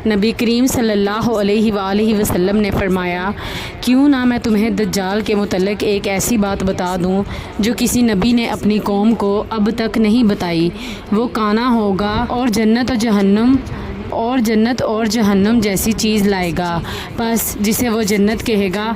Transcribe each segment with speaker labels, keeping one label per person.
Speaker 1: نبی کریم صلی اللہ علیہ وآلہ وسلم نے فرمایا، کیوں نہ میں تمہیں دجال کے متعلق ایک ایسی بات بتا دوں جو کسی نبی نے اپنی قوم کو اب تک نہیں بتائی۔ وہ کانا ہوگا اور جنت اور جہنم جیسی چیز لائے گا، پس جسے وہ جنت کہے گا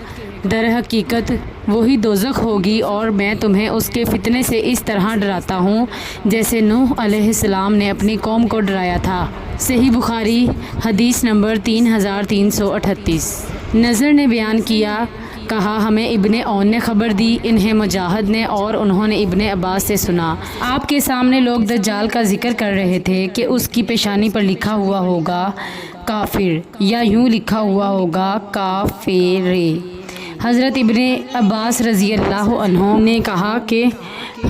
Speaker 1: در حقیقت وہی دوزخ ہوگی، اور میں تمہیں اس کے فتنے سے اس طرح ڈراتا ہوں جیسے نوح علیہ السلام نے اپنی قوم کو ڈرایا تھا۔ صحیح بخاری حدیث نمبر 3338۔ نضر نے بیان کیا، کہا ہمیں ابن عون نے خبر دی، انہیں مجاہد نے، اور انہوں نے ابن عباس سے سنا۔ آپ کے سامنے لوگ دجال کا ذکر کر رہے تھے کہ اس کی پیشانی پر لکھا ہوا ہوگا کافر، یا یوں لکھا ہوا ہوگا کافر۔ حضرت ابن عباس رضی اللہ عنہ نے کہا کہ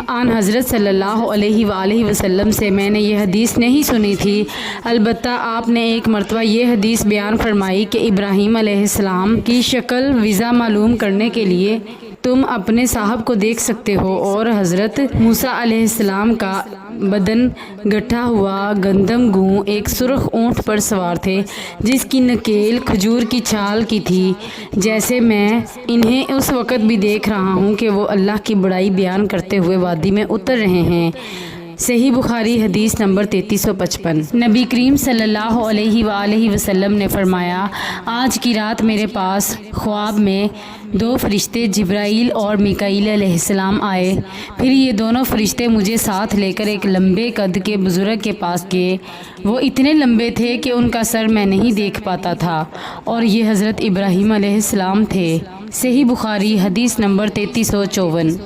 Speaker 1: آن حضرت صلی اللہ علیہ وآلہ وسلم سے میں نے یہ حدیث نہیں سنی تھی، البتہ آپ نے ایک مرتبہ یہ حدیث بیان فرمائی کہ ابراہیم علیہ السلام کی شکل وضع معلوم کرنے کے لیے تم اپنے صاحب کو دیکھ سکتے ہو، اور حضرت موسیٰ علیہ السلام کا بدن گٹھا ہوا گندم گوں ایک سرخ اونٹ پر سوار تھے جس کی نکیل کھجور کی چھال کی تھی، جیسے میں انہیں اس وقت بھی دیکھ رہا ہوں کہ وہ اللہ کی بڑائی بیان کرتے ہوئے وادی میں اتر رہے ہیں۔ صحیح بخاری حدیث نمبر 3355۔ نبی کریم صلی اللہ علیہ وآلہ وسلم نے فرمایا، آج کی رات میرے پاس خواب میں دو فرشتے جبرائیل اور میکائیل علیہ السلام آئے، پھر یہ دونوں فرشتے مجھے ساتھ لے کر ایک لمبے قد کے بزرگ کے پاس گئے۔ وہ اتنے لمبے تھے کہ ان کا سر میں نہیں دیکھ پاتا تھا، اور یہ حضرت ابراہیم علیہ السلام تھے۔ صحیح بخاری حدیث نمبر 3354۔